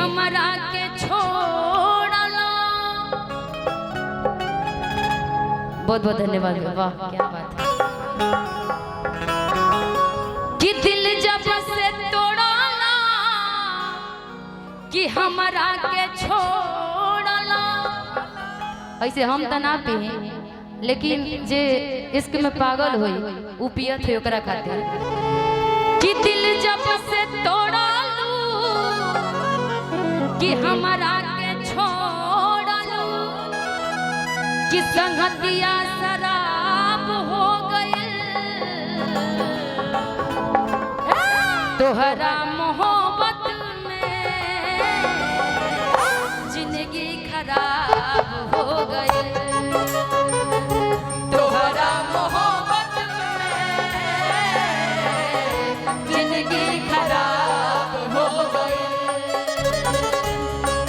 हमरा के छोड़ला। बहुत बहुत धन्यवाद। वाह क्या बात है कि दिल जब से तोड़ला कि हमरा के छोड़ला। ऐसे हम तना पे लेकिन जे इश्क में पागल होई उ पियत है ओकरा खातिर कि दिल जब से तोड़लू कि हमरा के छोड़लू कि संगतिया शराब हो गई तोहरा मोहब्बत में जिंदगी खराब हो गई। तोहरा मोहब्बत में जिंदगी खराब हो गई।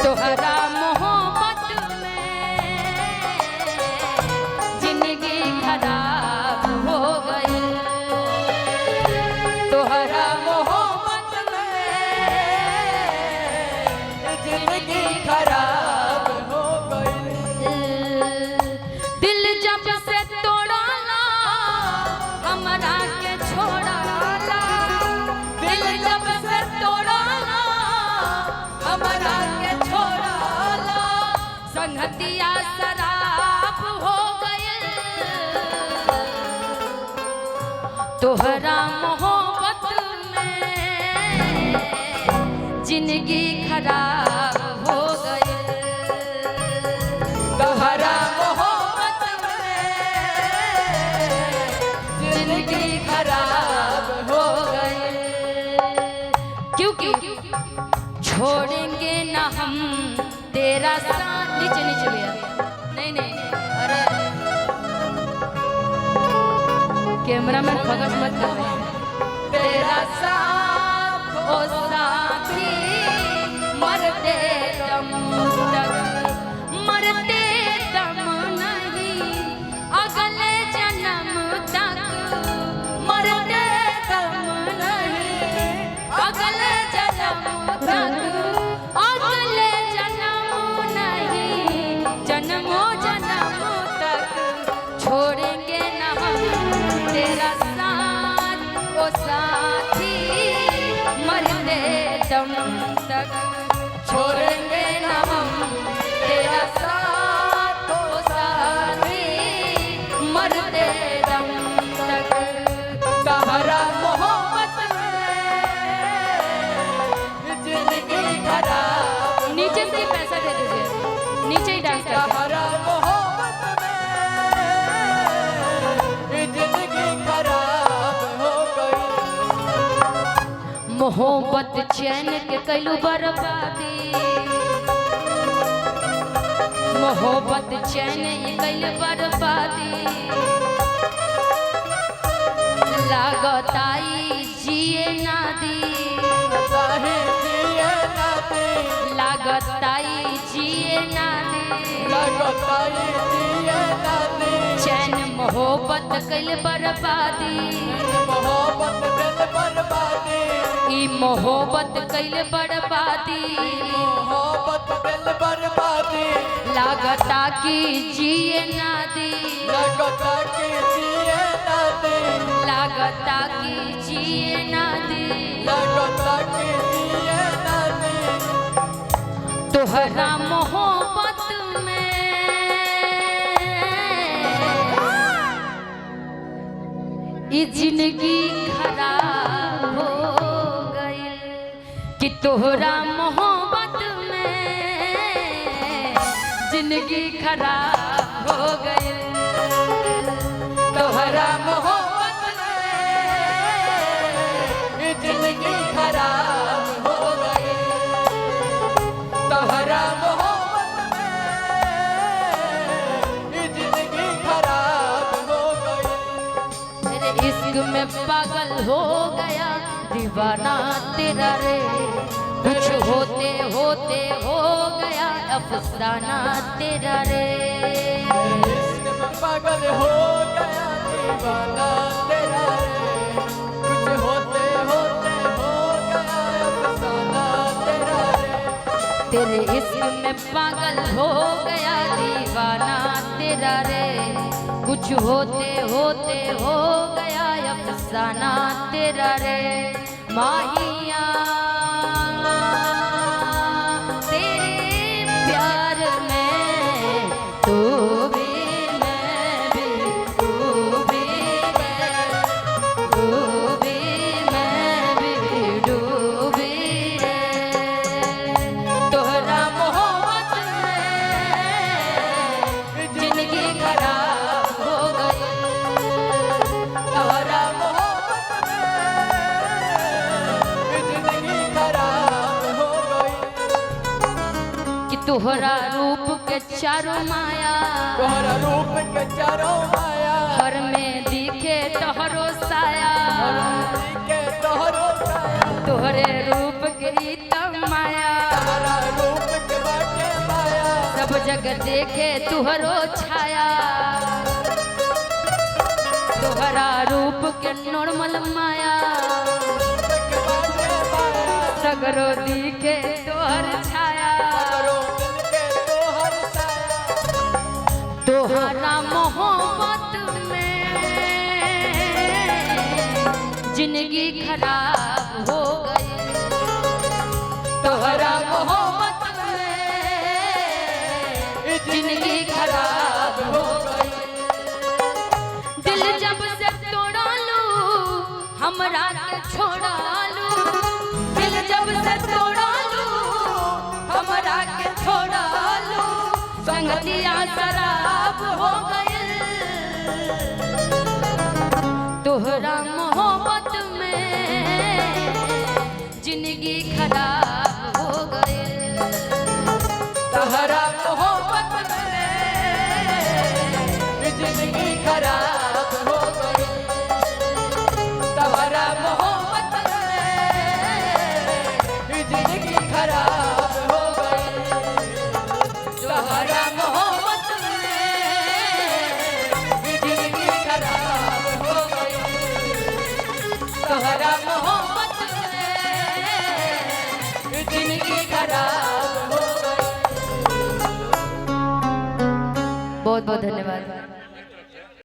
तोहरा मोहब्बत में जिंदगी खराब हो गई। तोहरा मोहब्बत में जिंदगी खराब हो गई। दिल जब से तोड़ला हमरा के छोड़ला। दिल जब से तोड़ला हमरा के छोड़ला संगतिया शराब हो गई। तोहरा मोहब्बत में जिंदगी खराब हो गई। तोहरा मोहब्बत में जिंदगी खराब हो गई। क्योंकि छोड़ेंगे ना हम तेरा साथ। नीचे नीचे भैया नहीं नहीं अरे कैमरा में फोकस मत कर रहे हैं। तेरा साथ ओ साथी मरते दम तक मरते दम नहीं अगले जन्म तक मरते दम नहीं अगले जन्म तक अगले जन्म नहीं जन्मों जन्म तक छोड़ेंगे ना हम तेरा साथ ओ साथी मरते दम तक छोड़ेंगे ना हम तेरा साथ ओ साथी मरते दम तक। तोहरा मोहब्बत में जिंदगी खराब। नीचे से पैसा दे दीजिए नीचे ही डांस कर। तोहरा मोहब्बत में जिंदगी खराब हो गई। मोहब्बत चैन के कैलू बर्बादी। मोहब्बत चैन कैल बर्बादी। लागताई जिए ना दी लागताई जिए ना दी। चैन मोहब्बत कैल बर्बादी। ई मोहब्बत कैल बर्बादी। लागता की जिए ना दी लागता की जिए ना दी। तोहरा मोहब्बत में ये जिंदगी खराब हो गई कि तोहरा मोहब्बत में जिंदगी खराब हो गई। तोहरा मोहब्बत में जिंदगी खराब हो गई। तोहरा मोहब्बत में जिंदगी खराब हो गई। मेरे इश्क में पागल हो गया दीवाना तेरा रे। कुछ होते होते हो गया अफसाना तेरा रे। इश्क में पागल हो गया दीवाना तेरा रे। कुछ होते होते हो गया अफसाना तेरा रे। तेरे इश्क में पागल हो गया दीवाना तेरा रे, कुछ होते होते हो गया अफसाना तेरा रे। माहिया तेरे प्यार में तू भी मैं भी, तू भी मैं भी डूबी रे। तोहरा मोहब्बत में जिंदगी खराब हो गई, तोहरा मोहब्बत में जिंदगी खराब हो गई। कि तोहरा रूप के चारों माया, तोहरा रूप के चारों माया, घर में दिखे तोहरो साया, के तोहरो साया, तोहरे रूप के ई त माया, तोहरा रूप के बाटे माया, सब जगह देखे तुहरो छाया। तोहरा रूप के नॉर्मल माया, के बाटे माया, सगरो दिखे तोहर छाया। तोहरो दिल के तोहर साया। तोहरा मोहब्बत में जिंदगी खराब हो गई, तोहरा मोहब्बत में जिंदगी खराब हो गई। दिल जब से तोड़ा लू हमरा के छोड़ा लू, दिल जब से तोड़ा लू हमरा के छोड़ा लू, संगतिया शराब हो गई। तोहरा मोहब्बत में जिंदगी खराब हो गई, तोहरा मोहब्बत में जिंदगी खराब हो गई। तोहरा मोहब्बत में जिंदगी खराब हो गई। तोहरा मोहब्बत में जिंदगी खराब हो गई। तोहरा मोहब्बत में जिंदगी खराब हो गई। बहुत बहुत धन्यवाद।